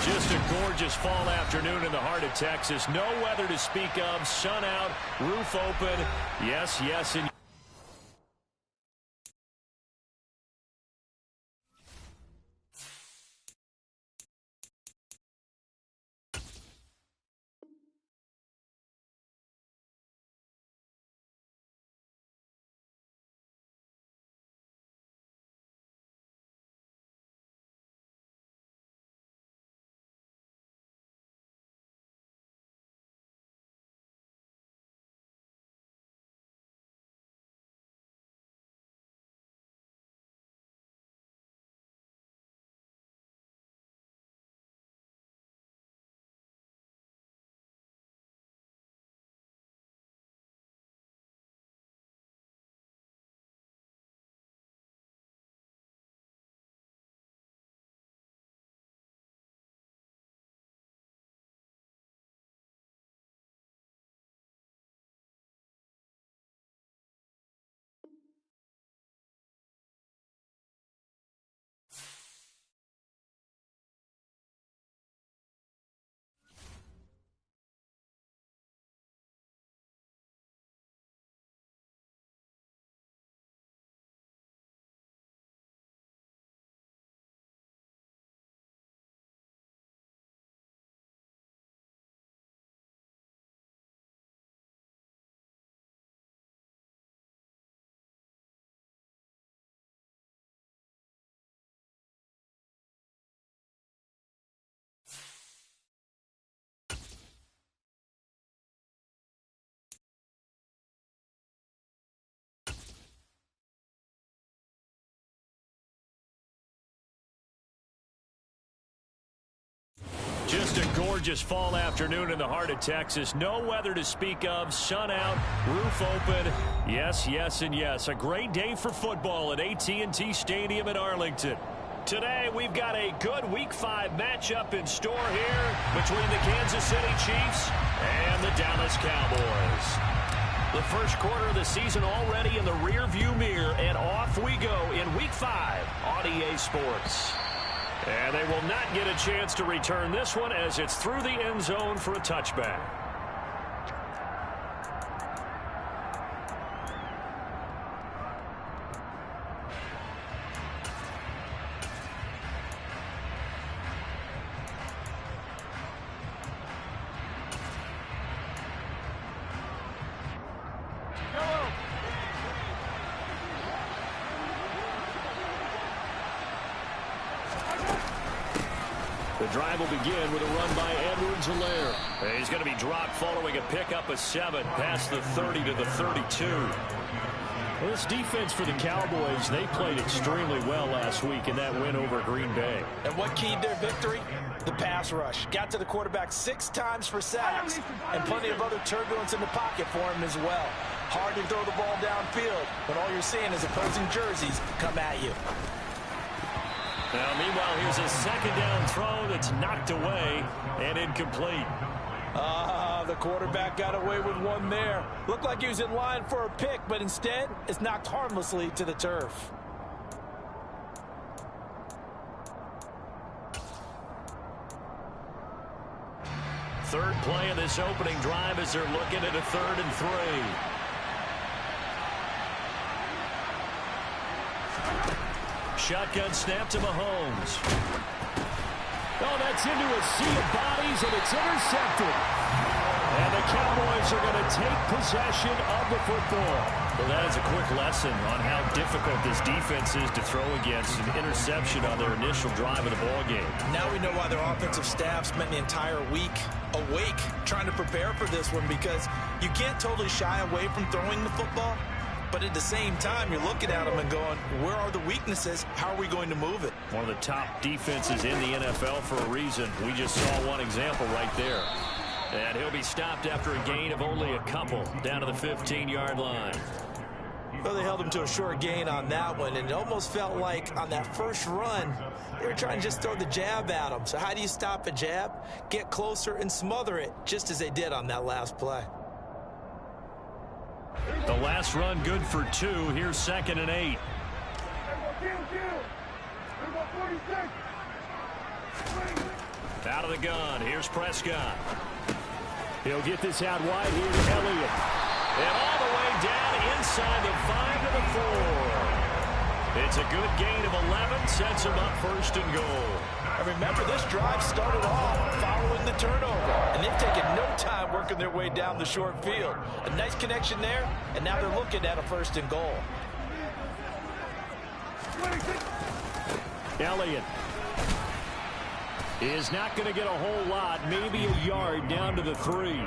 Just a gorgeous fall afternoon in the heart of Texas. No weather to speak of. Sun out, roof open. Yes, yes, and just a gorgeous fall afternoon in the heart of Texas. No weather to speak of. Sun out, roof open. Yes, yes, and yes. A great day for football at AT&T Stadium in Arlington. Today, we've got a good Week 5 matchup in store here between the Kansas City Chiefs and the Dallas Cowboys. The first quarter of the season already in the rearview mirror, and off we go in Week 5 on EA Sports. And they will not get a chance to return this one as it's through the end zone for a touchback. The drive will begin with a run by Edwards-Helaire. He's going to be dropped following a pickup of 7 past the 30 to the 32. Well, this defense for the Cowboys, they played extremely well last week in that win over Green Bay. And what keyed their victory? The pass rush. Got to the quarterback 6 times for sacks, and plenty of other turbulence in the pocket for him as well. Hard to throw the ball downfield, but all you're seeing is opposing jerseys come at you. Now, meanwhile, here's a second down throw that's knocked away and incomplete. The quarterback got away with one there. Looked like he was in line for a pick, but instead, it's knocked harmlessly to the turf. Third play of this opening drive as they're looking at a 3rd and 3. Shotgun snap to Mahomes. Oh, that's into a sea of bodies, and it's intercepted. And the Cowboys are going to take possession of the football. Well, that is a quick lesson on how difficult this defense is to throw against. An interception on their initial drive of the ballgame. Now we know why their offensive staff spent the entire week awake trying to prepare for this one, because you can't totally shy away from throwing the football. But at the same time, you're looking at them and going, where are the weaknesses? How are we going to move it? One of the top defenses in the NFL for a reason. We just saw one example right there. And he'll be stopped after a gain of only a couple down to the 15-yard line. Well, they held him to a short gain on that one, and it almost felt like on that first run, they were trying to just throw the jab at him. So how do you stop a jab? Get closer and smother it, just as they did on that last play. The last run good for 2. Here's 2nd and 8. Out of the gun, here's Prescott. He'll get this out wide here to Elliott. And all the way down inside the 5 to the 4. It's a good gain of 11, sets him up 1st and goal. And remember, this drive started off following the turnover, and they've taken no time working their way down the short field. A nice connection there, and now they're looking at a 1st and goal. Elliott is not going to get a whole lot, maybe a yard down to the 3.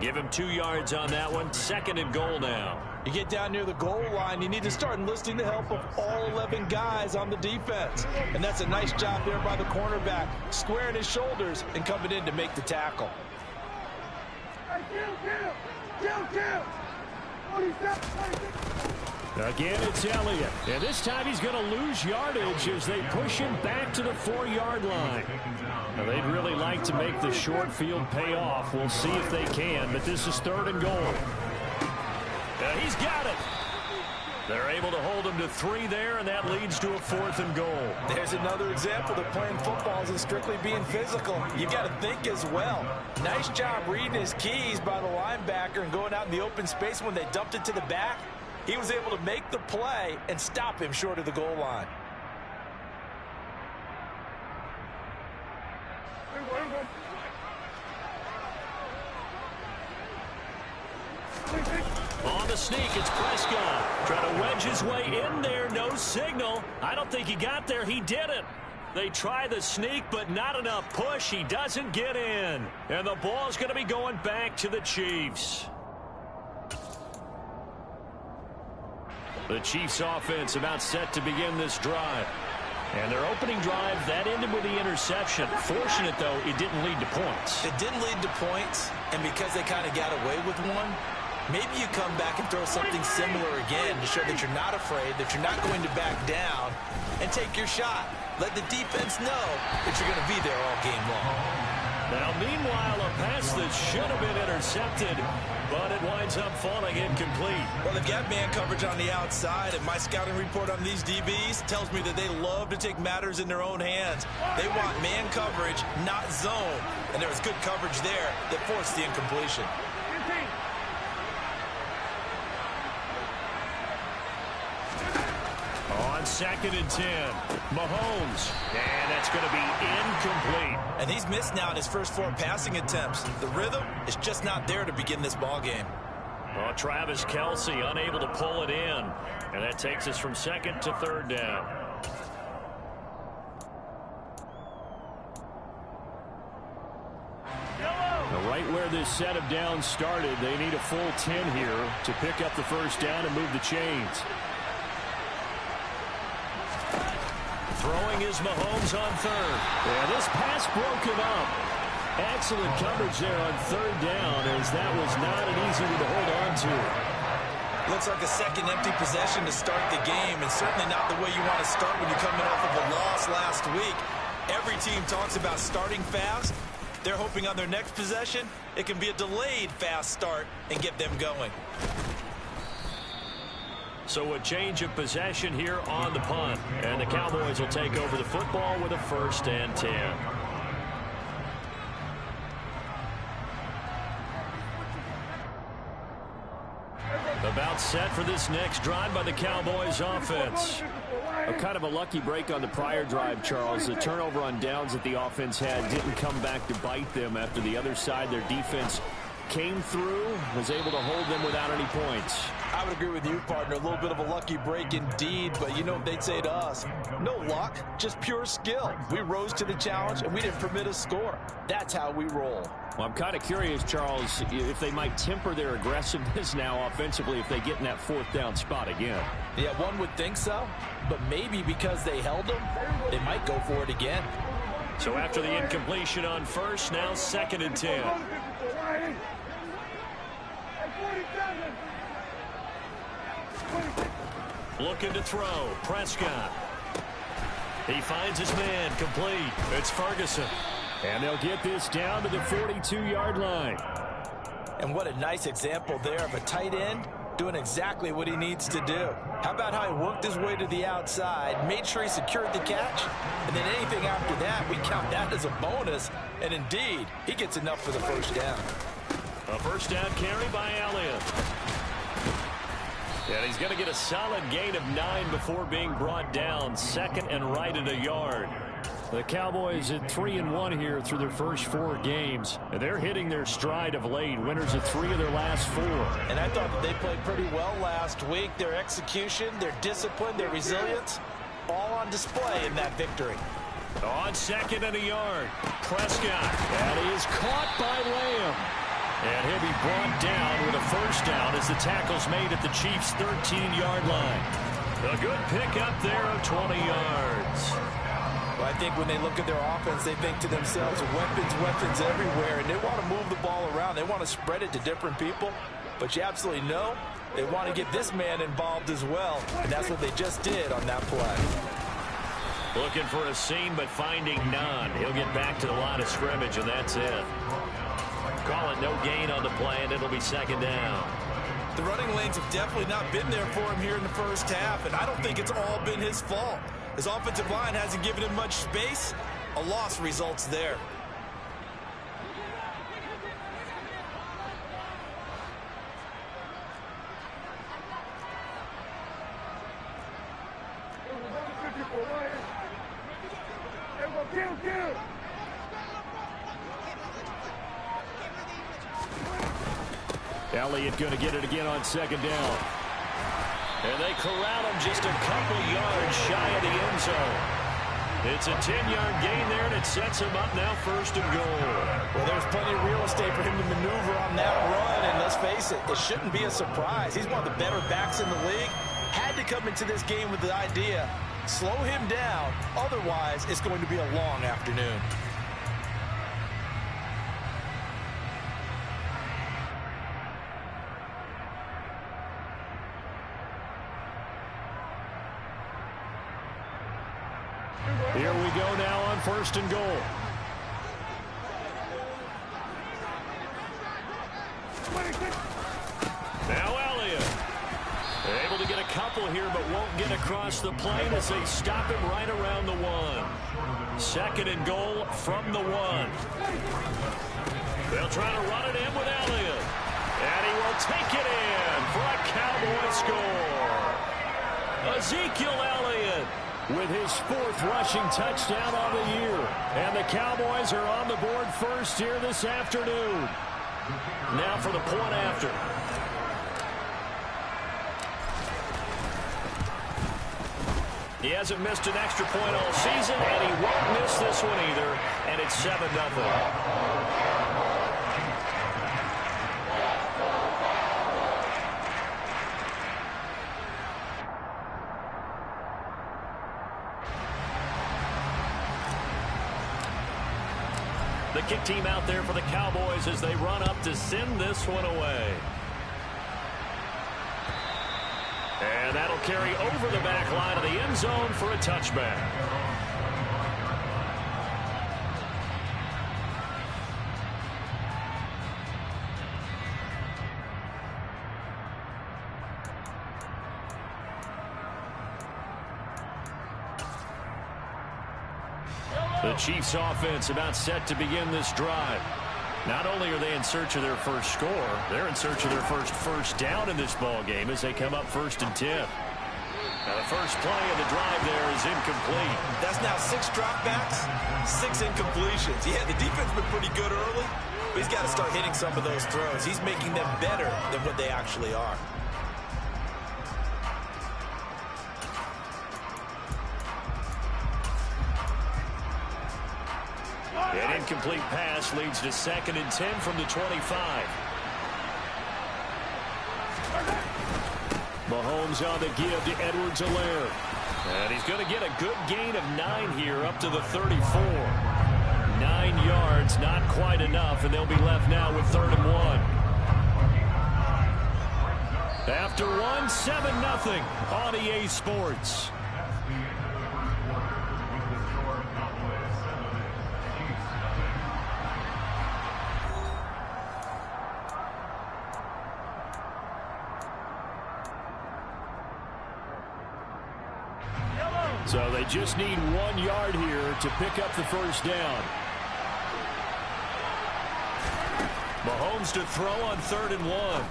Give him 2 yards on that one. 2nd and goal now. You get down near the goal line, you need to start enlisting the help of all 11 guys on the defense. And that's a nice job there by the cornerback, squaring his shoulders and coming in to make the tackle. Again, it's Elliott. And this time he's going to lose yardage as they push him back to the 4-yard line. Now, they'd really like to make the short field pay off. We'll see if they can, but this is 3rd and goal. He's got it. They're able to hold him to 3 there, and that leads to a 4th and goal. There's another example that playing football isn't strictly being physical. You've got to think as well. Nice job reading his keys by the linebacker and going out in the open space when they dumped it to the back. He was able to make the play and stop him short of the goal line. On the sneak, it's Prescott. Trying to wedge his way in there. No signal. I don't think he got there. He didn't. They try the sneak, but not enough push. He doesn't get in. And the ball's going to be going back to the Chiefs. The Chiefs offense about set to begin this drive. And their opening drive, that ended with the interception. Fortunate, though, it didn't lead to points. It didn't lead to points, and because they kind of got away with one, maybe you come back and throw something similar again to show that you're not afraid, that you're not going to back down, and take your shot. Let the defense know that you're going to be there all game long. Now, meanwhile, a pass that should have been intercepted, but it winds up falling incomplete. Well, they've got man coverage on the outside, and my scouting report on these DBs tells me that they love to take matters in their own hands. They want man coverage, not zone, and there was good coverage there that forced the incompletion. On 2nd and 10, Mahomes, and that's going to be incomplete. And he's missed now in his first 4 passing attempts. The rhythm is just not there to begin this ball game. Well, Travis Kelce unable to pull it in, and that takes us from 2nd to 3rd down. Now, right where this set of downs started, they need a full 10 here to pick up the 1st down and move the chains. Throwing is Mahomes on 3rd. Yeah, this pass broken up. Excellent coverage there on 3rd down, as that was not an easy one to hold on to. Looks like a second empty possession to start the game, and certainly not the way you want to start when you're coming off of a loss last week. Every team talks about starting fast. They're hoping on their next possession, it can be a delayed fast start and get them going. So a change of possession here on the punt. And the Cowboys will take over the football with a 1st and 10. About set for this next drive by the Cowboys offense. Kind of a lucky break on the prior drive, Charles. The turnover on downs that the offense had didn't come back to bite them after the other side. Their defense came through, was able to hold them without any points. I would agree with you, partner. A little bit of a lucky break indeed, but you know what they'd say to us? No luck, just pure skill. We rose to the challenge, and we didn't permit a score. That's how we roll. Well, I'm kind of curious, Charles, if they might temper their aggressiveness now offensively if they get in that 4th down spot again. Yeah, one would think so, but maybe because they held them, they might go for it again. So after the incompletion on 1st, now 2nd and 10. Looking to throw. Prescott. He finds his man complete. It's Ferguson. And they'll get this down to the 42-yard line. And what a nice example there of a tight end doing exactly what he needs to do. How about how he worked his way to the outside, made sure he secured the catch, and then anything after that, we count that as a bonus. And indeed, he gets enough for the first down. A first down carry by Elliott. And he's going to get a solid gain of 9 before being brought down. Second and right at a yard. The Cowboys at 3-1 here through their first 4 games. And they're hitting their stride of late. Winners of 3 of their last 4. And I thought that they played pretty well last week. Their execution, their discipline, their resilience, all on display in that victory. On second and a yard, Prescott. And he is caught by Lamb. And he'll be brought down with a first down as the tackle's made at the Chiefs' 13-yard line. A good pickup there of 20 yards. Well, I think when they look at their offense, they think to themselves, weapons everywhere, and they want to move the ball around. They want to spread it to different people, but you absolutely know they want to get this man involved as well, and that's what they just did on that play. Looking for a seam, but finding none. He'll get back to the line of scrimmage, and that's it. Call it no gain on the play, and it'll be second down. The running lanes have definitely not been there for him here in the first half, and I don't think it's all been his fault. His offensive line hasn't given him much space. A loss results there. Elliott going to get it again on second down. And they corral him just a couple yards shy of the end zone. It's a 10-yard gain there, and it sets him up now first and goal. Well, there's plenty of real estate for him to maneuver on that run, and let's face it, it shouldn't be a surprise. He's one of the better backs in the league. Had to come into this game with the idea, slow him down, otherwise it's going to be a long afternoon. Here we go now on first and goal. Now Elliott. Able to get a couple here, but won't get across the plane as they stop him right around the 1. Second and goal from the 1. They'll try to run it in with Elliott. And he will take it in for a Cowboy score. Ezekiel Elliott with his 4th rushing touchdown on the year. And the Cowboys are on the board first here this afternoon. Now for the point after. He hasn't missed an extra point all season, and he won't miss this one either. And it's 7-0. The kick team out there for the Cowboys as they run up to send this one away. And that'll carry over the back line of the end zone for a touchback. The Chiefs offense about set to begin this drive. Not only are they in search of their first score, they're in search of their first down in this ball game as they come up 1st and 10. Now the first play of the drive there is incomplete. That's now 6 dropbacks, 6 incompletions. Yeah, the defense has been pretty good early, but he's got to start hitting some of those throws. He's making them better than what they actually are. An incomplete pass leads to 2nd and 10 from the 25. Mahomes on the give to Edwards-Helaire. And he's going to get a good gain of 9 here up to the 34. 9 yards, not quite enough, and they'll be left now with 3rd and 1. After 1, 7-0 on EA Sports. So they just need 1 yard here to pick up the first down. Mahomes to throw on 3rd and 1.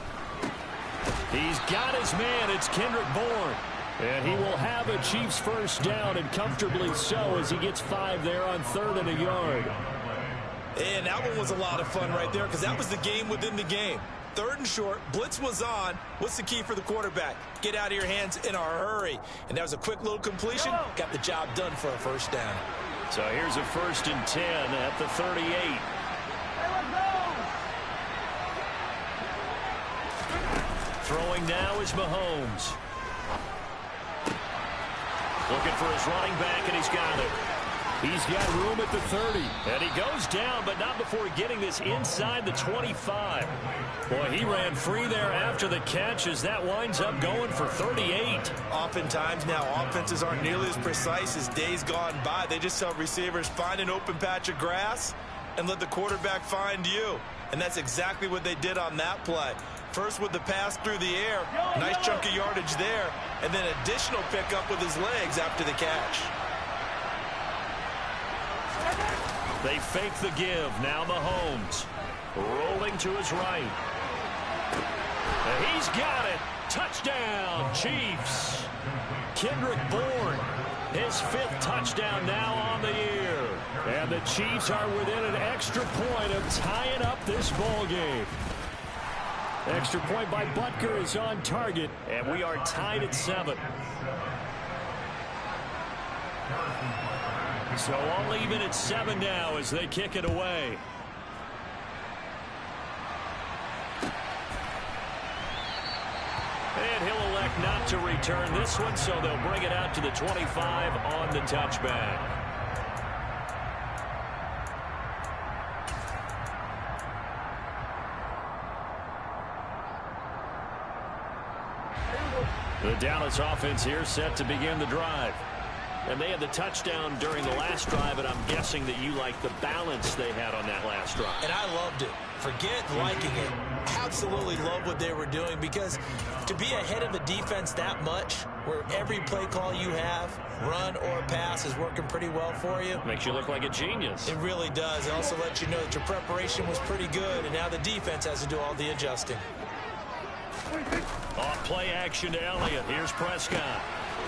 He's got his man. It's Kendrick Bourne. And he will have a Chiefs first down, and comfortably so, as he gets 5 there on 3rd and a yard. And that one was a lot of fun right there because that was the game within the game. 3rd and short, blitz was on. What's the key for the quarterback? Get out of your hands in a hurry. And that was a quick little completion. Got the job done for a first down. So here's a 1st and 10 at the 38. Throwing now is Mahomes. Looking for his running back, and he's got it. He's got room at the 30. And he goes down, but not before getting this inside the 25. Boy, he ran free there after the catch as that winds up going for 38. Oftentimes now, offenses aren't nearly as precise as days gone by. They just tell receivers, find an open patch of grass and let the quarterback find you. And that's exactly what they did on that play. First with the pass through the air, nice chunk of yardage there, and then additional pickup with his legs after the catch. They fake the give. Now Mahomes rolling to his right. And he's got it. Touchdown, Chiefs. Kendrick Bourne, his 5th touchdown now on the year. And the Chiefs are within an extra point of tying up this ball game. Extra point by Butker is on target, and we are tied at 7. So all even at 7 now as they kick it away. And he'll elect not to return this one, so they'll bring it out to the 25 on the touchback. The Dallas offense here set to begin the drive. And they had the touchdown during the last drive, and I'm guessing that you like the balance they had on that last drive. And I loved it. Forget liking it. Absolutely love what they were doing, because to be ahead of a defense that much, where every play call you have, run or pass, is working pretty well for you. Makes you look like a genius. It really does. It also lets you know that your preparation was pretty good, and now the defense has to do all the adjusting. Off play action to Elliott. Here's Prescott.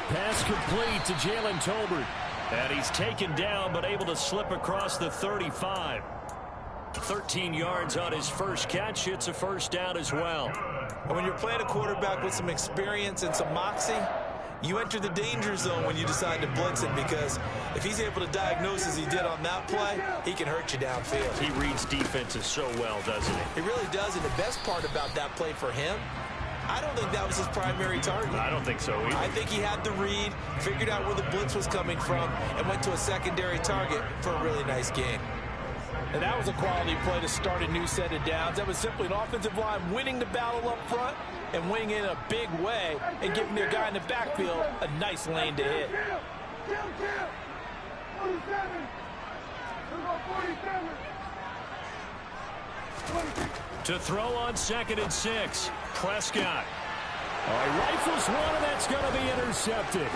Pass complete to Jalen Tolbert. And he's taken down, but able to slip across the 35. 13 yards on his first catch. It's a first down as well. And when you're playing a quarterback with some experience and some moxie, you enter the danger zone when you decide to blitz him, because if he's able to diagnose as he did on that play, he can hurt you downfield. He reads defenses so well, doesn't he? He really does, and the best part about that play for him, I don't think that was his primary target. I don't think so either. I think he had the read, figured out where the blitz was coming from, and went to a secondary target for a really nice gain. And that was a quality play to start a new set of downs. That was simply an offensive line winning the battle up front and winning in a big way and giving their guy in the backfield a nice lane to hit. To throw on 2nd and 6. Prescott. He rifles one, and that's going to be intercepted.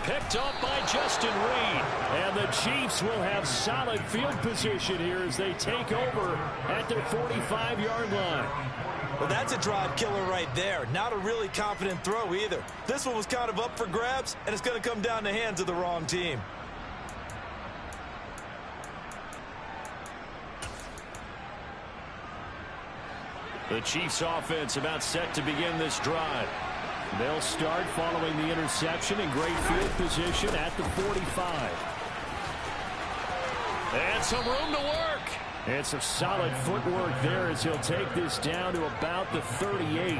Picked up by Justin Reed. And the Chiefs will have solid field position here as they take over at their 45-yard line. Well, that's a drive killer right there. Not a really confident throw either. This one was kind of up for grabs, and it's going to come down the hands of the wrong team. The Chiefs offense about set to begin this drive. They'll start following the interception in great field position at the 45. And some room to work. And some solid footwork there as he'll take this down to about the 38.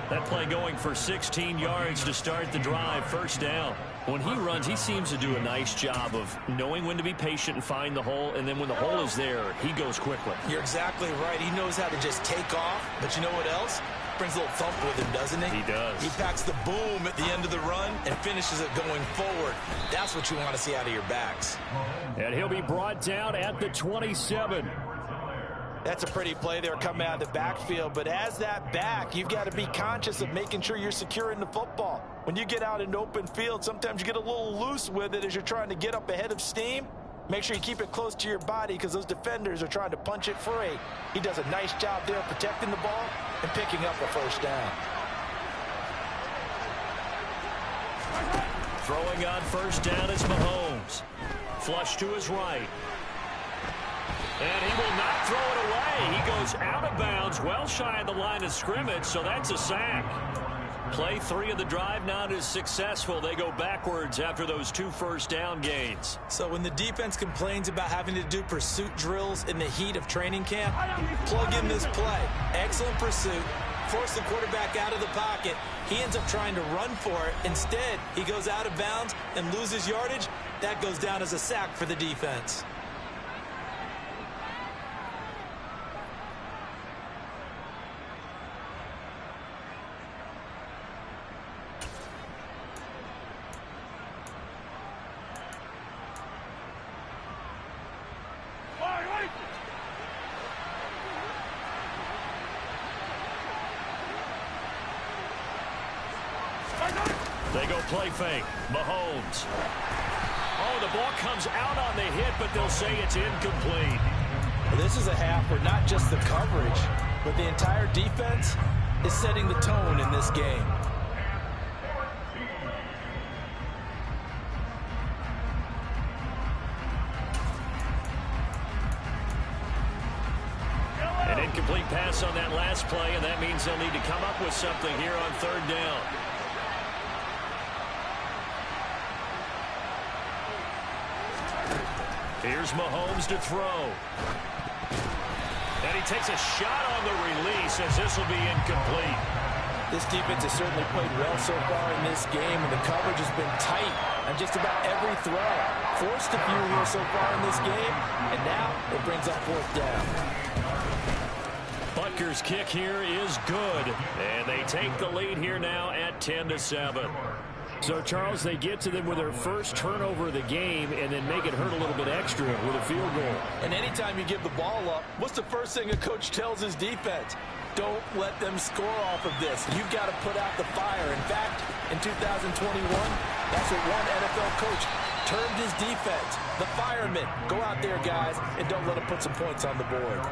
That play going for 16 yards to start the drive. First down. When he runs, he seems to do a nice job of knowing when to be patient and find the hole, and then when the hole is there, he goes quickly. You're exactly right. He knows how to just take off, but you know what else? Brings a little thump with him, doesn't he? He does. He packs the boom at the end of the run and finishes it going forward. That's what you want to see out of your backs. And he'll be brought down at the 27. That's a pretty play there coming out of the backfield, but as that back, you've got to be conscious of making sure you're securing the football. When you get out in open field, sometimes you get a little loose with it as you're trying to get up ahead of steam. Make sure you keep it close to your body because those defenders are trying to punch it free. He does a nice job there protecting the ball and picking up a first down. Throwing on first down is Mahomes. Flush to his right. And he will not throw it away. He goes out of bounds, well shy of the line of scrimmage, so that's a sack. Play 3 of the drive now is successful. They go backwards after those 2 first down gains. So when the defense complains about having to do pursuit drills in the heat of training camp, plug in this play. Excellent pursuit. Force the quarterback out of the pocket. He ends up trying to run for it. Instead, he goes out of bounds and loses yardage. That goes down as a sack for the defense. They go play fake. Mahomes. Oh, the ball comes out on the hit, but they'll say it's incomplete. Well, this is a half where not just the coverage, but the entire defense is setting the tone in this game. An incomplete pass on that last play, and that means they'll need to come up with something here on third down. Here's Mahomes to throw. And he takes a shot on the release as this will be incomplete. This defense has certainly played well so far in this game, and the coverage has been tight on just about every throw. Forced a few here so far in this game, and now it brings up fourth down. Butker's kick here is good, and they take the lead here now at 10-7. So, Charles, they get to them with their first turnover of the game and then make it hurt a little bit extra with a field goal. And anytime you give the ball up, what's the first thing a coach tells his defense? Don't let them score off of this. You've got to put out the fire. In fact, in 2021, that's what one NFL coach termed his defense. The firemen. Go out there, guys, and don't let them put some points on the board.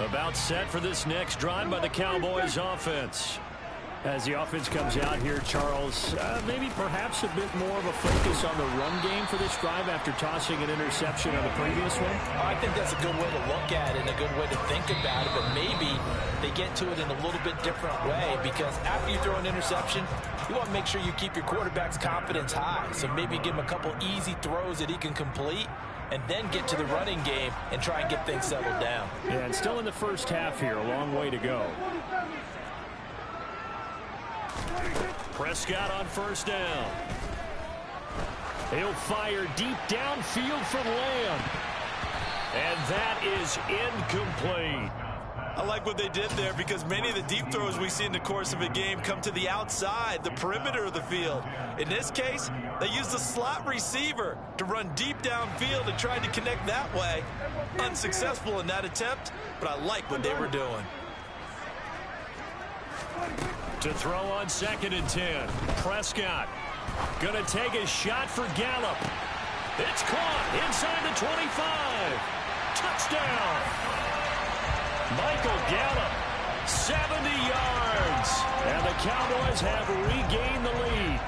About set for this next drive by the Cowboys offense. As the offense comes out here, Charles, maybe perhaps a bit more of a focus on the run game for this drive after tossing an interception on the previous one? I think that's a good way to look at it and a good way to think about it, but maybe they get to it in a little bit different way because after you throw an interception, you want to make sure you keep your quarterback's confidence high. So maybe give him a couple easy throws that he can complete and then get to the running game and try and get things settled down. Yeah, and still in the first half here, a long way to go. Prescott on first down. He'll fire deep downfield from Lamb. And that is incomplete. I like what they did there because many of the deep throws we see in the course of a game come to the outside, the perimeter of the field. In this case, they used the slot receiver to run deep downfield and tried to connect that way. Unsuccessful in that attempt, but I like what they were doing. To throw on 2nd and 10. Prescott going to take a shot for Gallup. It's caught inside the 25. Touchdown. Michael Gallup, 70 yards. And the Cowboys have regained the lead.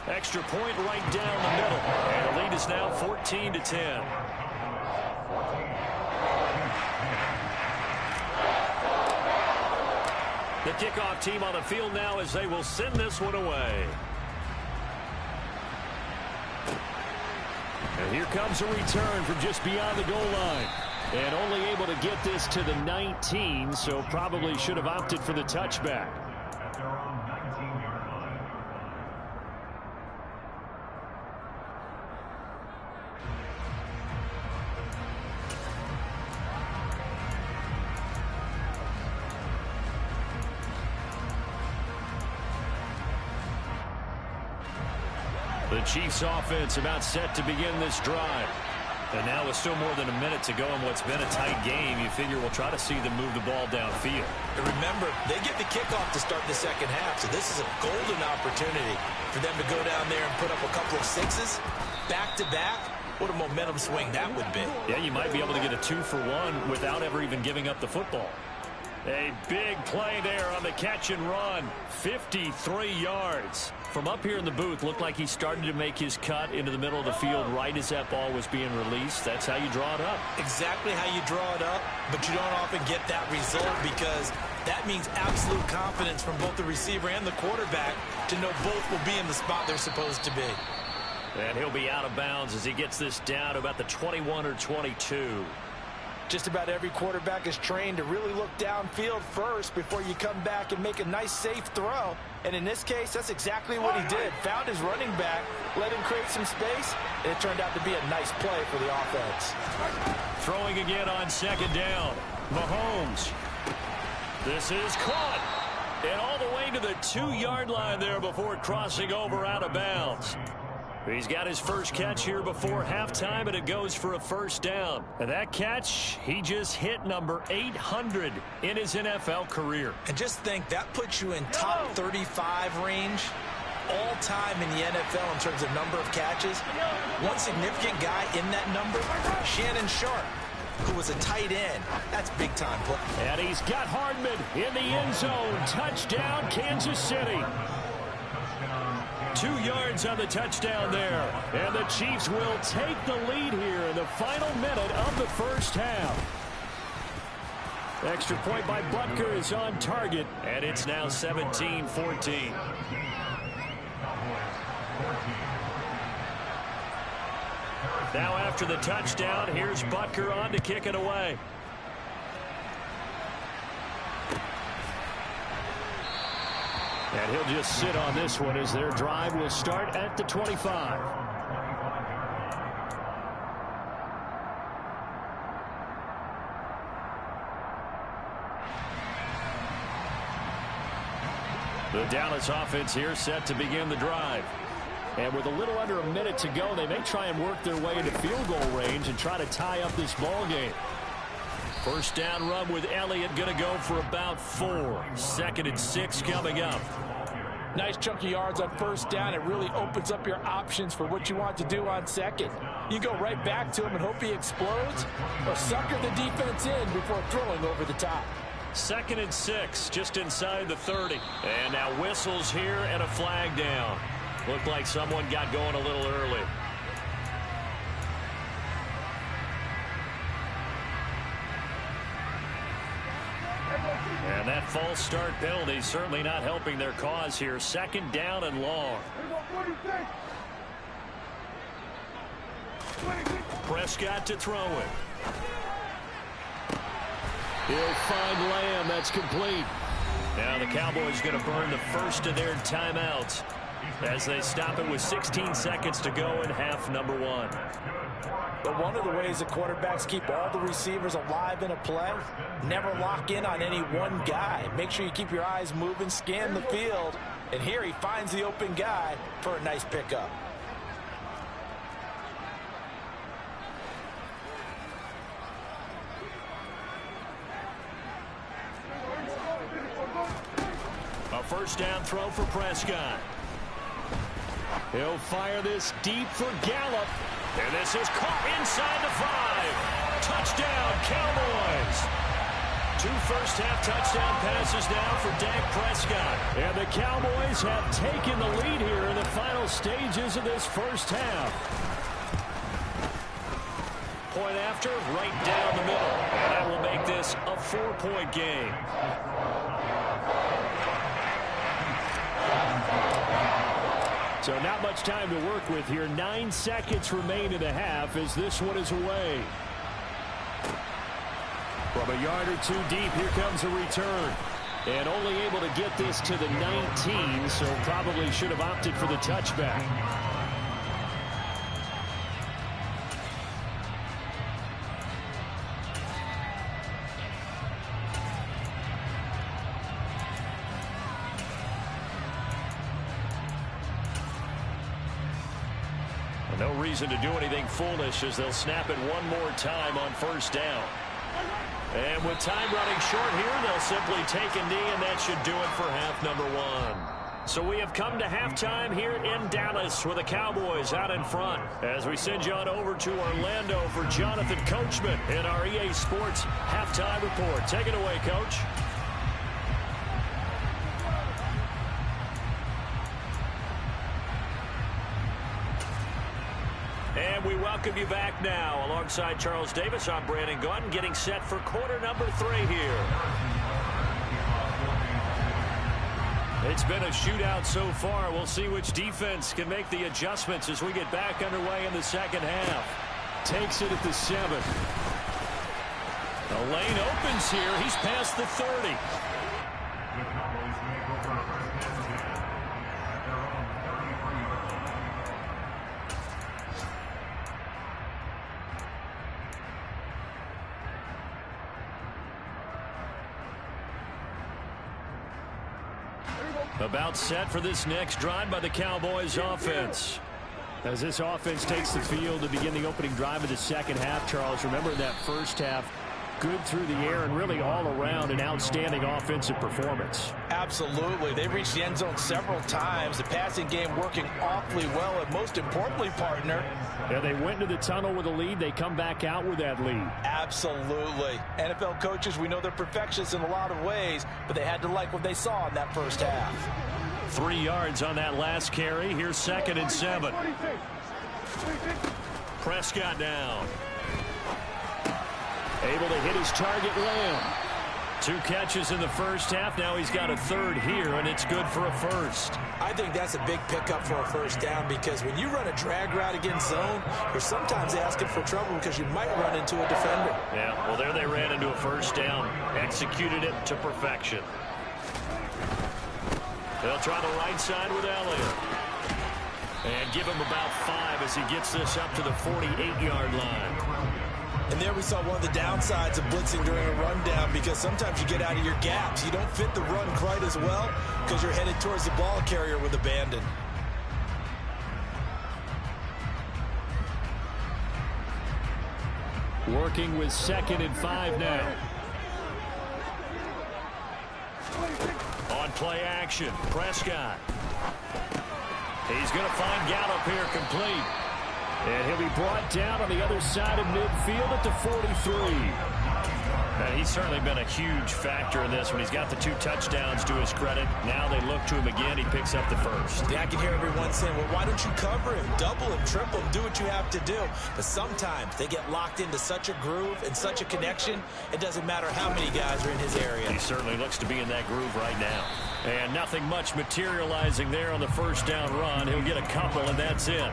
Extra point right down the middle. And the lead is now 14-10. The kickoff team on the field now as they will send this one away. And here comes a return from just beyond the goal line. And only able to get this to the 19, so probably should have opted for the touchback. The Chiefs offense about set to begin this drive. And now with still more than a minute to go in what's been a tight game, you figure we'll try to see them move the ball downfield. And remember, they get the kickoff to start the second half, so this is a golden opportunity for them to go down there and put up a couple of sixes back-to-back. What a momentum swing that would be. Yeah, you might be able to get a 2-for-1 without ever even giving up the football. A big play there on the catch and run. 53 yards. From up here in the booth, looked like he started to make his cut into the middle of the field right as that ball was being released. That's how you draw it up. Exactly how you draw it up, but you don't often get that result because that means absolute confidence from both the receiver and the quarterback to know both will be in the spot they're supposed to be. And he'll be out of bounds as he gets this down to about the 21 or 22. Just about every quarterback is trained to really look downfield first before you come back and make a nice, safe throw. And in this case, that's exactly what he did. Found his running back, let him create some space, and it turned out to be a nice play for the offense. Throwing again on second down. Mahomes. This is caught. And all the way to the 2-yard line there before crossing over out of bounds. He's got his first catch here before halftime, and it goes for a first down. And that catch, he just hit number 800 in his NFL career. And just think, that puts you in top 35 range all time in the NFL in terms of number of catches. One significant guy in that number, Shannon Sharp, who was a tight end. That's big-time play. And he's got Hardman in the end zone. Touchdown, Kansas City. 2 yards on the touchdown there. And the Chiefs will take the lead here in the final minute of the first half. Extra point by Butker is on target, and it's now 17-14. Now after the touchdown, here's Butker on to kick it away. And he'll just sit on this one as their drive will start at the 25. The Dallas offense here set to begin the drive. And with a little under a minute to go, they may try and work their way into field goal range and try to tie up this ball game. First down run with Elliott, going to go for about 4. 2nd and 6 coming up. Nice chunk of yards on first down. It really opens up your options for what you want to do on second. You go right back to him and hope he explodes, or sucker the defense in before throwing over the top. 2nd and 6, just inside the 30. And now whistles here and a flag down. Looked like someone got going a little early. And that false start penalty certainly not helping their cause here. 2nd down and long. Prescott to throw it. He'll find Lamb. That's complete. Now the Cowboys going to burn the first of their timeouts as they stop it with 16 seconds to go in half number 1. But one of the ways the quarterbacks keep all the receivers alive in a play, never lock in on any one guy. Make sure you keep your eyes moving, scan the field, and here he finds the open guy for a nice pickup. A first down throw for Prescott. He'll fire this deep for Gallup. And this is caught inside the 5. Touchdown, Cowboys. 2 first-half touchdown passes now for Dak Prescott. And the Cowboys have taken the lead here in the final stages of this first half. Point after, right down the middle. And that will make this a 4-point game. So not much time to work with here. 9 seconds remain in the half as this one is away. From a yard or 2 deep, here comes a return. And only able to get this to the 19, so probably should have opted for the touchback. No reason to do anything foolish as they'll snap it one more time on first down. And with time running short here, they'll simply take a knee, and that should do it for half number one. So we have come to halftime here in Dallas with the Cowboys out in front. As we send you on over to Orlando for Jonathan Coachman in our EA Sports halftime report. Take it away, Coach. And we welcome you back now. Alongside Charles Davis, I'm Brandon Gunn, getting set for quarter number 3 here. It's been a shootout so far. We'll see which defense can make the adjustments as we get back underway in the second half. Takes it at the 7. The lane opens here. He's past the 30. About set for this next drive by the Cowboys offense. As this offense takes the field to begin the opening drive of the second half, Charles, remember that first half, good through the air and really all around an outstanding offensive performance. Absolutely. They reached the end zone several times. The passing game working awfully well, and most importantly, partner. Yeah, they went into the tunnel with a lead. They come back out with that lead. Absolutely. NFL coaches, we know they're perfectionists in a lot of ways, but they had to like what they saw in that first half. 3 yards on that last carry. Here's 2nd and 7. Prescott down. Able to hit his target, Lamb. 2 catches in the first half. Now he's got a 3rd here, and it's good for a 1st. I think that's a big pickup for a 1st down, because when you run a drag route against zone, you're sometimes asking for trouble because you might run into a defender. Yeah, well, there they ran into a 1st down. Executed it to perfection. They'll try the right side with Elliott. And give him about 5 as he gets this up to the 48-yard line. And there we saw one of the downsides of blitzing during a rundown, because sometimes you get out of your gaps. You don't fit the run quite as well because you're headed towards the ball carrier with abandon. Working with 2nd and 5 now. On play action, Prescott. He's going to find Gallup here complete. And he'll be brought down on the other side of midfield at the 43. And he's certainly been a huge factor in this when he's got the 2 touchdowns to his credit. Now they look to him again. He picks up the 1st. Yeah, I can hear everyone saying, well, why don't you cover him, double him, triple him, do what you have to do. But sometimes they get locked into such a groove and such a connection, it doesn't matter how many guys are in his area. He certainly looks to be in that groove right now. And nothing much materializing there on the 1st down run. He'll get a couple, and that's it.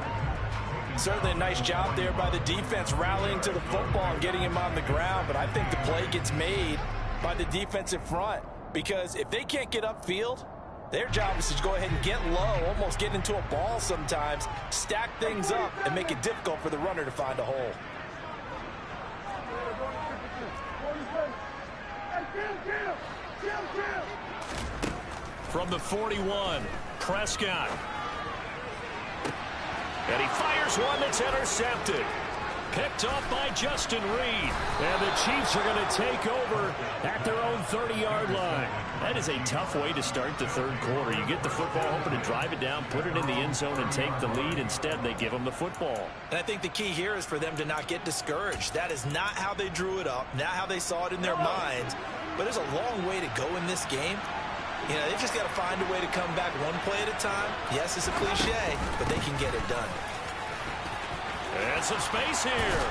Certainly a nice job there by the defense rallying to the football and getting him on the ground, but I think the play gets made by the defensive front, because if they can't get upfield, their job is to go ahead and get low, almost get into a ball sometimes, stack things up, and make it difficult for the runner to find a hole. From the 41, Prescott. And he fires one that's intercepted. Picked off by Justin Reed. And the Chiefs are going to take over at their own 30-yard line. That is a tough way to start the 3rd quarter. You get the football, hoping to drive it down, put it in the end zone, and take the lead. Instead, they give them the football. And I think the key here is for them to not get discouraged. That is not how they drew it up, not how they saw it in their minds. But there's a long way to go in this game. You know, they've just got to find a way to come back one play at a time. Yes, it's a cliche, but they can get it done. And some space here.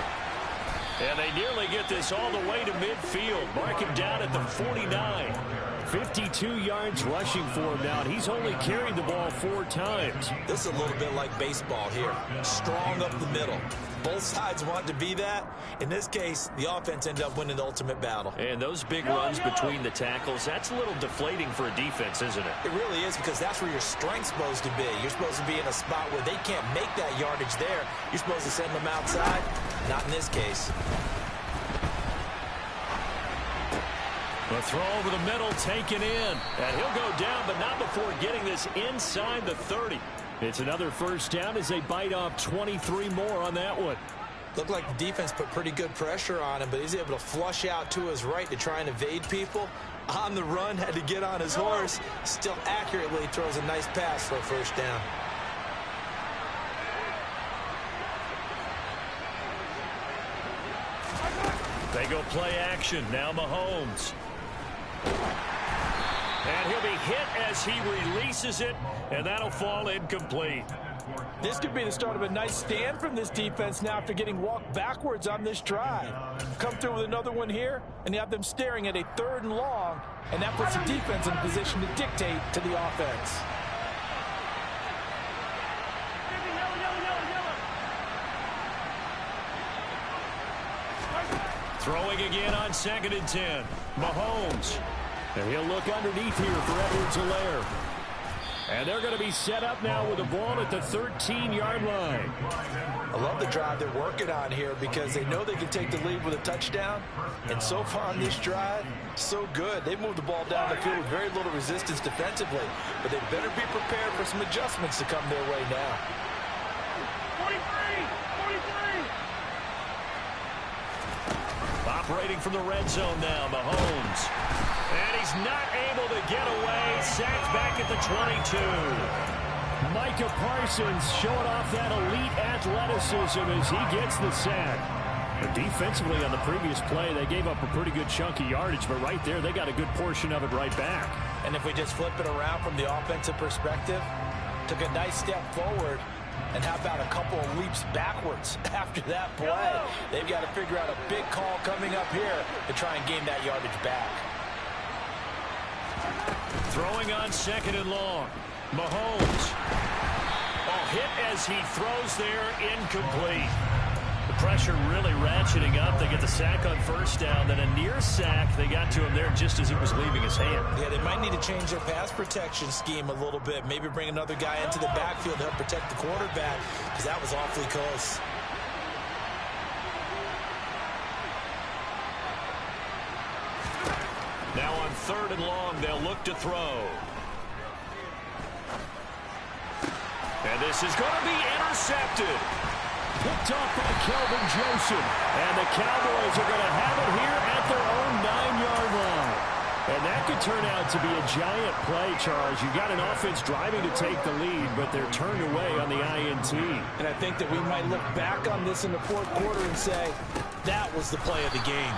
And they nearly get this all the way to midfield. Mark him down at the 49. 52 yards rushing for him now, and he's only carried the ball 4 times. This is a little bit like baseball here. Strong up the middle. Both sides want to be that. In this case, the offense ended up winning the ultimate battle. And those big runs between the tackles, that's a little deflating for a defense, isn't it? It really is, because that's where your strength's supposed to be. You're supposed to be in a spot where they can't make that yardage there. You're supposed to send them outside. Not in this case. The throw over the middle taken in. And he'll go down, but not before getting this inside the 30. It's another first down as they bite off 23 more on that one. Looked like the defense put pretty good pressure on him, but he's able to flush out to his right to try and evade people. On the run, had to get on his horse. Still accurately throws a nice pass for a first down. They go play action. Now Mahomes. And he'll be hit as he releases it, and that'll fall incomplete. This could be the start of a nice stand from this defense now after getting walked backwards on this drive. Come through with another one here, and you have them staring at a 3rd and long, and that puts the defense in a position to dictate to the offense. Throwing again on 2nd and 10. Mahomes. And he'll look underneath here for Edwards-Helaire. And they're going to be set up now with the ball at the 13-yard line. I love the drive they're working on here because they know they can take the lead with a touchdown. And so far on this drive, so good. They moved the ball down the field with very little resistance defensively. But they better be prepared for some adjustments to come their way now. 43! Operating from the red zone now, Mahomes. And he's not able to get away. Sacked back at the 22. Micah Parsons showing off that elite athleticism as he gets the sack. But defensively on the previous play, they gave up a pretty good chunk of yardage, but right there, they got a good portion of it right back. And if we just flip it around from the offensive perspective, took a nice step forward, and how about a couple of leaps backwards after that play? They've got to figure out a big call coming up here to try and gain that yardage back. Throwing on 2nd and long. Mahomes. Oh, hit as he throws there, incomplete. The pressure really ratcheting up. They get the sack on 1st down, then a near sack. They got to him there just as it was leaving his hand. Yeah, they might need to change their pass protection scheme a little bit. Maybe bring another guy into the backfield to help protect the quarterback, because that was awfully close. Now on 3rd and long, they'll look to throw. And this is going to be intercepted. Picked off by Kelvin Joseph. And the Cowboys are going to have it here at their own 9-yard line. And that could turn out to be a giant play, Charles. You got an offense driving to take the lead, but they're turned away on the INT. And I think that we might look back on this in the 4th quarter and say, that was the play of the game.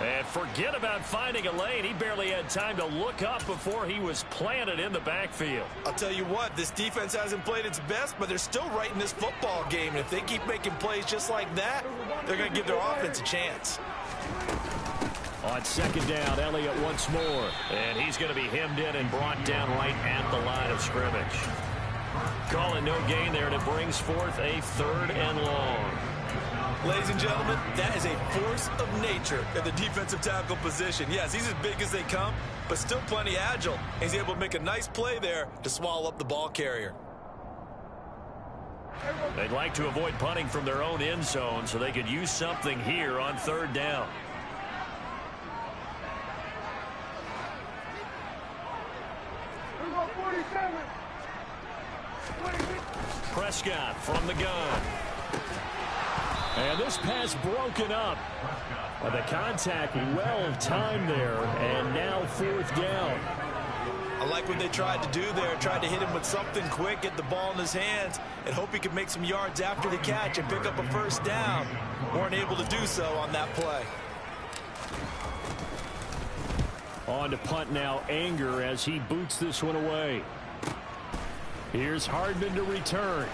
And forget about finding a lane. He barely had time to look up before he was planted in the backfield. I'll tell you what, this defense hasn't played its best, but they're still right in this football game. And if they keep making plays just like that, they're going to give their offense a chance. On 2nd down, Elliott once more. And he's going to be hemmed in and brought down right at the line of scrimmage. Calling no gain there, and it brings forth a 3rd and long. Ladies and gentlemen, that is a force of nature at the defensive tackle position. Yes, he's as big as they come, but still plenty agile. He's able to make a nice play there to swallow up the ball carrier. They'd like to avoid punting from their own end zone so they could use something here on 3rd down. Prescott from the gun. And this pass broken up. The contact well timed there, and now 4th down. I like what they tried to do there. Tried to hit him with something quick, get the ball in his hands, and hope he could make some yards after the catch and pick up a 1st down. Weren't able to do so on that play. On to punt now, Anger as he boots this one away. Here's Hardman to return.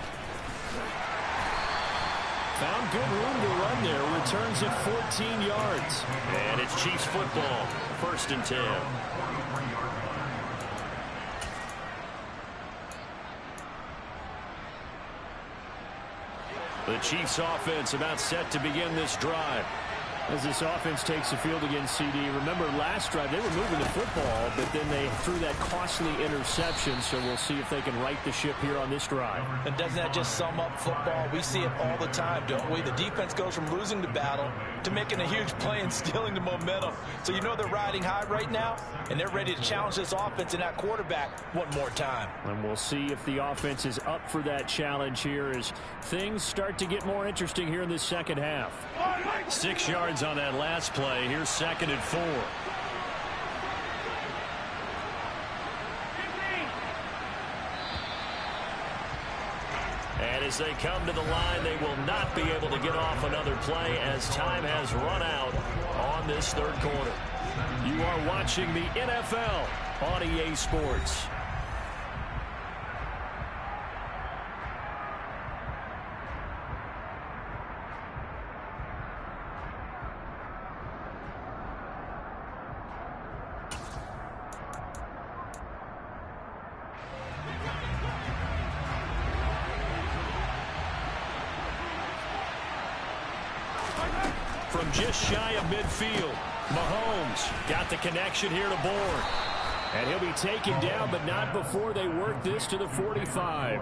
Found good room to run there. Returns at 14 yards. And it's Chiefs football. 1st and 10. The Chiefs offense about set to begin this drive. As this offense takes the field against CD. Remember last drive they were moving the football, but then they threw that costly interception, so we'll see if they can right the ship here on this drive. And doesn't that just sum up football? We see it all the time, don't we? The defense goes from losing the battle to making a huge play and stealing the momentum. So you know they're riding high right now, and they're ready to challenge this offense and that quarterback one more time. And we'll see if the offense is up for that challenge here as things start to get more interesting here in this second half. 6 yards on that last play. Here's 2nd and 4. And as they come to the line, they will not be able to get off another play as time has run out on this third quarter. You are watching the NFL on EA Sports. From just shy of midfield, Mahomes got the connection here to Bourne. And he'll be taken down, but not before they work this to the 45.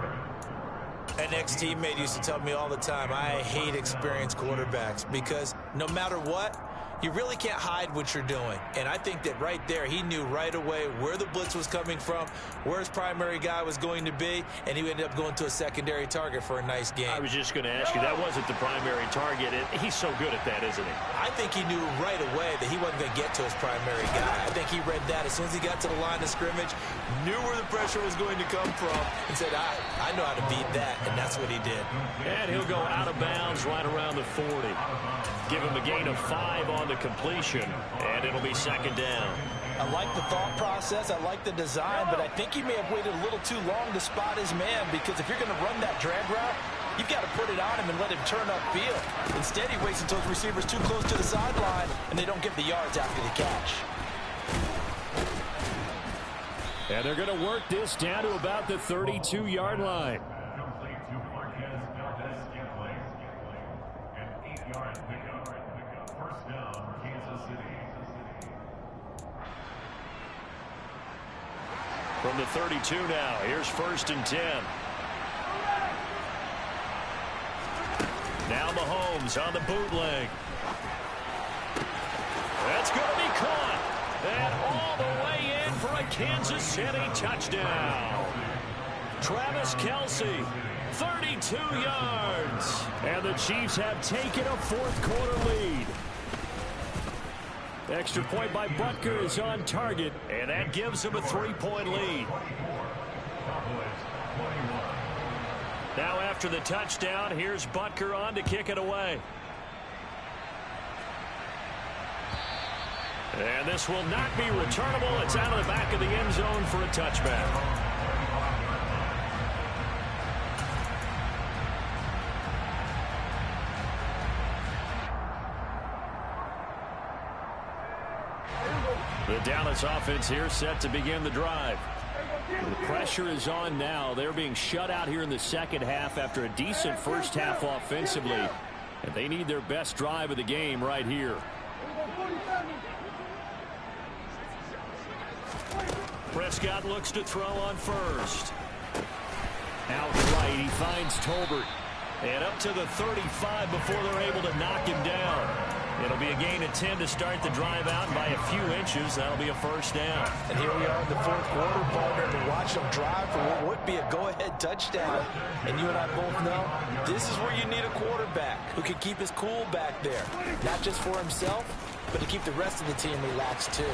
An ex-teammate used to tell me all the time, I hate experienced quarterbacks because no matter what, you really can't hide what you're doing. And I think that right there, he knew right away where the blitz was coming from, where his primary guy was going to be, and he ended up going to a secondary target for a nice game. I was just going to ask you, that wasn't the primary target. He's so good at that, isn't he? I think he knew right away that he wasn't going to get to his primary guy. I think he read that as soon as he got to the line of scrimmage, knew where the pressure was going to come from, and said, I know how to beat that, and that's what he did. And he'll go out of bounds right around the 40. Give him a gain of 5 on the completion, and it'll be 2nd down. I like the thought process. I like the design, but I think he may have waited a little too long to spot his man because if you're going to run that drag route, you've got to put it on him and let him turn upfield. Instead, he waits until his receiver's too close to the sideline, and they don't get the yards after the catch. And they're going to work this down to about the 32-yard line. From the 32 now, here's 1st and 10. Now Mahomes on the bootleg. That's going to be caught. And all the way in for a Kansas City touchdown. Travis Kelce, 32 yards. And the Chiefs have taken a 4th quarter lead. Extra point by Butker is on target, and that gives him a 3-point lead. Now after the touchdown, here's Butker on to kick it away. And this will not be returnable. It's out of the back of the end zone for a touchback. The Dallas offense here set to begin the drive. The pressure is on now. They're being shut out here in the second half after a decent first half offensively. And they need their best drive of the game right here. Prescott looks to throw on first. Out right, he finds Tolbert. And up to the 35 before they're able to knock him down. It'll be a gain of 10 to start the drive out, and by a few inches, that'll be a 1st down. And here we are in the 4th quarter, partner, to watch them drive for what would be a go-ahead touchdown. And you and I both know this is where you need a quarterback who can keep his cool back there, not just for himself, but to keep the rest of the team relaxed too.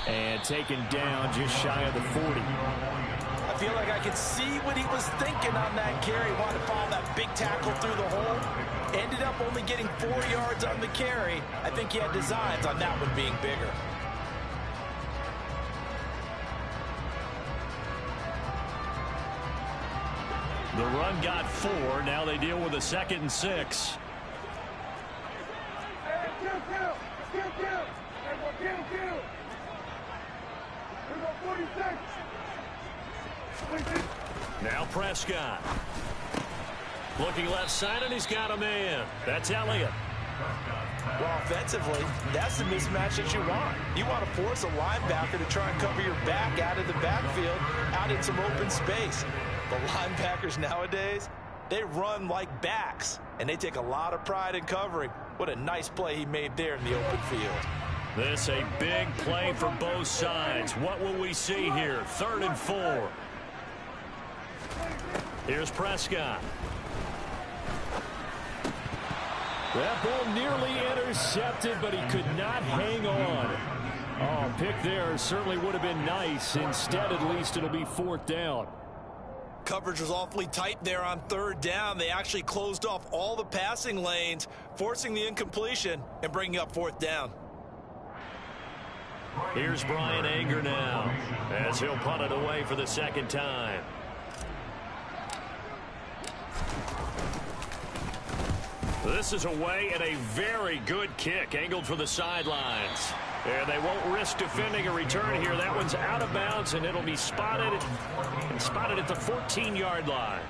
And taken down just shy of the 40. I feel like I could see what he was thinking on that carry. Wanted to follow that big tackle through the hole. Ended up only getting 4 yards on the carry. I think he had designs on that one being bigger. The run got 4. Now they deal with a 2nd and 6. Now Prescott. Looking left side, and he's got a man. That's Elliott. Well, offensively, that's the mismatch that you want. You want to force a linebacker to try and cover your back out of the backfield, out in some open space. The linebackers nowadays, they run like backs, and they take a lot of pride in covering. What a nice play he made there in the open field. This a big play for both sides. What will we see here? 3rd and 4. Here's Prescott. That ball nearly intercepted, but he could not hang on. Oh, pick there certainly would have been nice. Instead, at least, it'll be 4th down. Coverage was awfully tight there on 3rd down. They actually closed off all the passing lanes, forcing the incompletion and bringing up 4th down. Here's Brian Anger now, as he'll punt it away for the 2nd time. This is away and a very good kick, angled for the sidelines. And they won't risk defending a return here. That one's out of bounds, and it'll be spotted at the 14-yard line.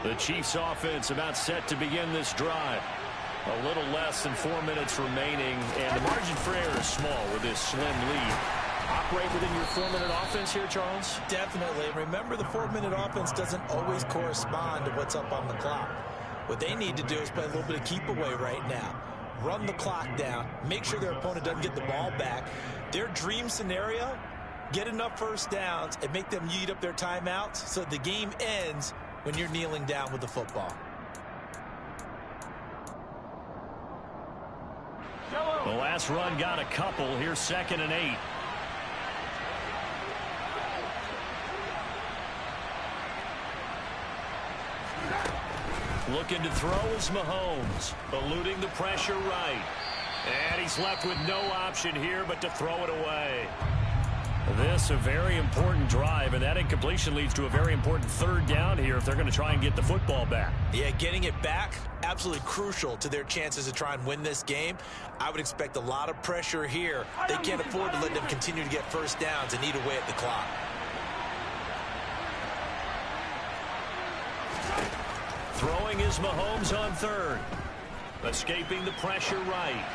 The Chiefs offense about set to begin this drive. A little less than 4 minutes remaining, and the margin for error is small with this slim lead. Operate within your 4-minute offense here, Charles? Definitely. Remember, the 4-minute offense doesn't always correspond to what's up on the clock. What they need to do is play a little bit of keep away right now. Run the clock down. Make sure their opponent doesn't get the ball back. Their dream scenario, get enough first downs and make them eat up their timeouts so the game ends when you're kneeling down with the football. The last run got a couple. Here's 2nd and 8. Looking to throw is Mahomes, eluding the pressure right. And he's left with no option here but to throw it away. This a very important drive, and that incompletion leads to a very important 3rd down here if they're going to try and get the football back. Yeah, getting it back, absolutely crucial to their chances to try and win this game. I would expect a lot of pressure here. They can't afford to let them continue to get first downs and eat away at the clock. Throwing is Mahomes on 3rd. Escaping the pressure right.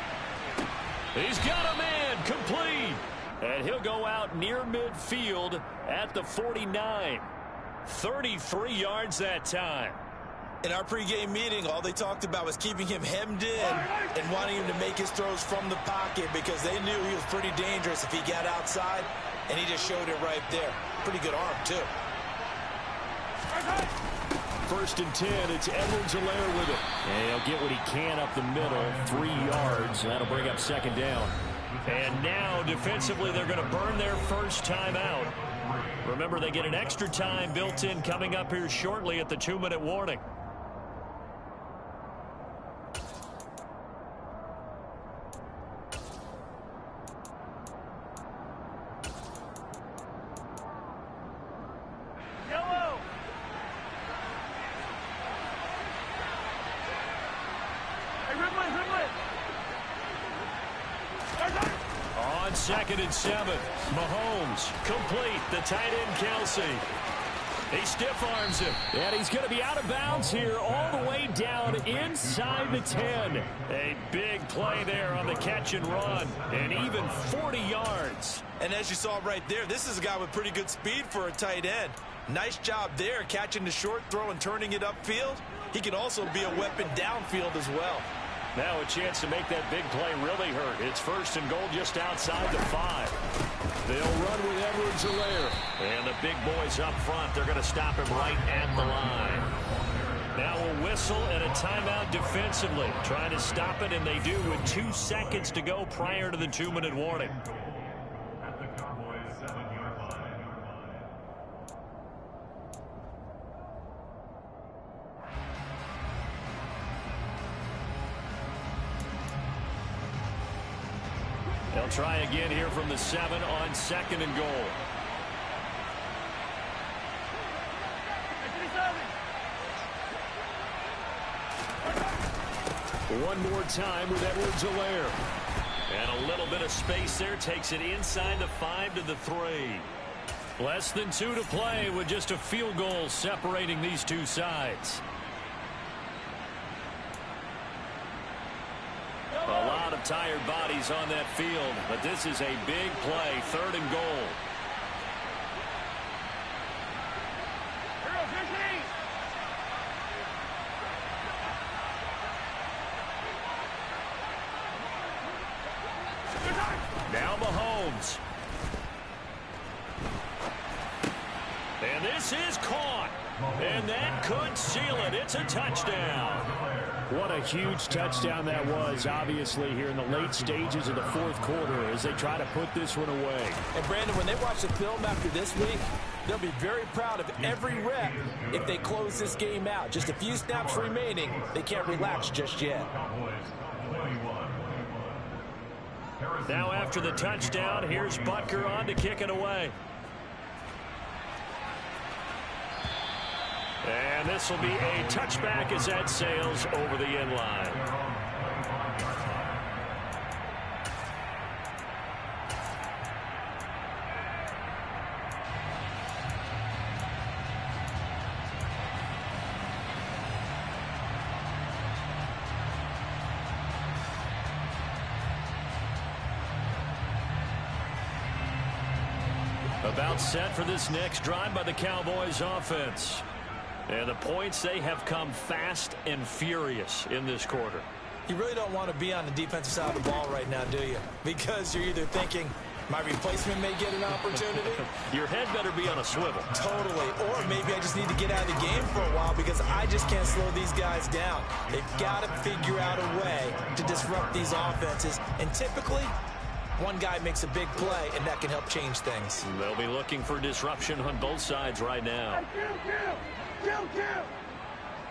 He's got a man, complete. And he'll go out near midfield at the 49. 33 yards that time. In our pregame meeting, all they talked about was keeping him hemmed in and wanting him to make his throws from the pocket because they knew he was pretty dangerous if he got outside, and he just showed it right there. Pretty good arm, too. 1st and 10, it's Edwards-Helaire with it. And he'll get what he can up the middle, 3 yards. That'll bring up 2nd down. And now, defensively, they're going to burn their first time out. Remember, they get an extra time built in coming up here shortly at the 2-minute warning. On 2nd and 7, Mahomes complete. The tight end, Kelsey. He stiff arms him. And he's going to be out of bounds here all the way down inside the 10. A big play there on the catch and run. And even 40 yards. And as you saw right there, this is a guy with pretty good speed for a tight end. Nice job there catching the short throw and turning it upfield. He can also be a weapon downfield as well. Now a chance to make that big play really hurt. It's 1st and goal just outside the 5. They'll run with Edwards-Helaire. And the big boys up front, they're going to stop him right at the line. Now a whistle and a timeout defensively. Trying to stop it, and they do with 2 seconds to go prior to the 2-minute warning. At the Cowboys 7-yard line. They'll try again here from the 7 on 2nd and goal. One more time with Edwards-Helaire. And a little bit of space there takes it inside the 5 to the 3. Less than 2 to play with just a field goal separating these two sides. of tired bodies on that field, but this is a big play, 3rd and goal. Now Mahomes. And this is caught. And that could seal it. It's a touchdown. What a huge touchdown that was, obviously, here in the late stages of the 4th quarter as they try to put this one away. And, Brandon, when they watch the film after this week, they'll be very proud of every rep if they close this game out. Just a few snaps remaining. They can't relax just yet. Now after the touchdown, here's Butker on to kick it away. And this will be a touchback as that sails over the end line. About set for this next drive by the Cowboys offense. And the points, they have come fast and furious in this quarter. You really don't want to be on the defensive side of the ball right now, do you? Because you're either thinking, my replacement may get an opportunity. Your head better be on a swivel. Totally. Or maybe I just need to get out of the game for a while because I just can't slow these guys down. They've got to figure out a way to disrupt these offenses. And typically, one guy makes a big play, and that can help change things. They'll be looking for disruption on both sides right now. Kill!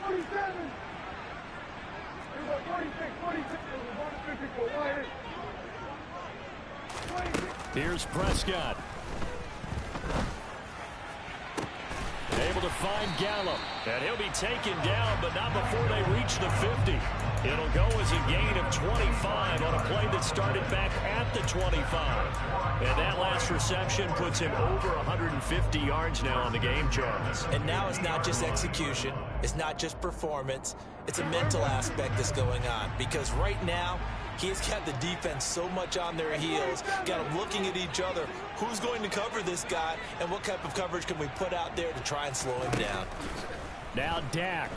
47! 46, Here's Prescott. Able to find Gallup. And he'll be taken down, but not before they reach the 50. It'll go as a gain of 25 on a play that started back at the 25. And that last reception puts him over 150 yards now on the game, Charles. And now it's not just execution. It's not just performance. It's a mental aspect that's going on. Because right now, he's got the defense so much on their heels, got them looking at each other. Who's going to cover this guy, and what type of coverage can we put out there to try and slow him down? Now Dak.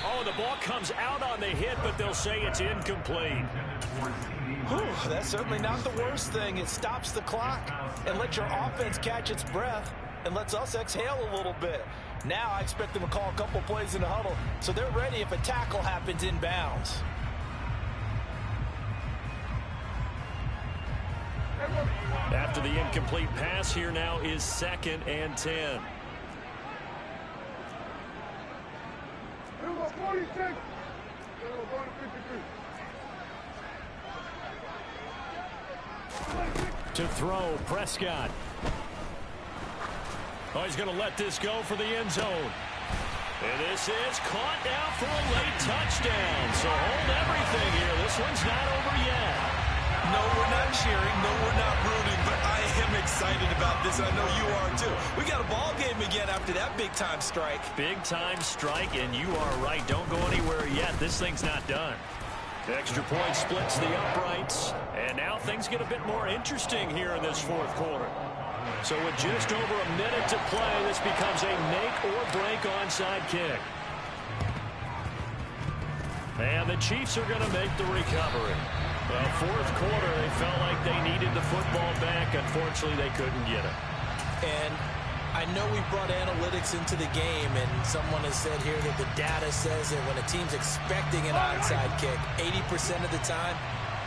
Oh, the ball comes out on the hit, but they'll say it's incomplete. Whew, that's certainly not the worst thing. It stops the clock and lets your offense catch its breath and lets us exhale a little bit. Now I expect them to call a couple plays in the huddle, so they're ready if a tackle happens inbounds. After the incomplete pass, here now is 2nd and 10. 46! To throw, Prescott. Oh, he's going to let this go for the end zone. And this is caught now for a late touchdown. So hold everything here. This one's not over yet. No, we're not cheering. No, we're not rooting. But I am excited about this. I know you are, too. We got a ball game again after that big-time strike. Big-time strike, and you are right. Don't go anywhere yet. This thing's not done. The extra point splits the uprights. And now things get a bit more interesting here in this 4th quarter. So with just over a minute to play, this becomes a make-or-break onside kick. And the Chiefs are going to make the recovery. Well, 4th quarter, they felt like they needed the football back. Unfortunately, they couldn't get it. And I know we brought analytics into the game, and someone has said here that the data says that when a team's expecting an onside kick, 80% of the time,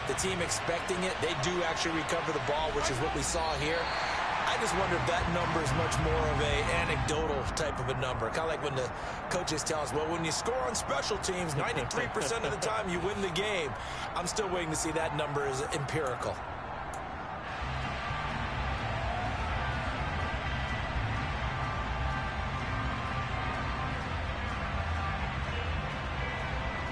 the team expecting it, they do actually recover the ball, which is what we saw here. I just wonder if that number is much more of a anecdotal type of a number. Kind of like when the coaches tell us, well, when you score on special teams, 93% of the time you win the game. I'm still waiting to see that number as empirical.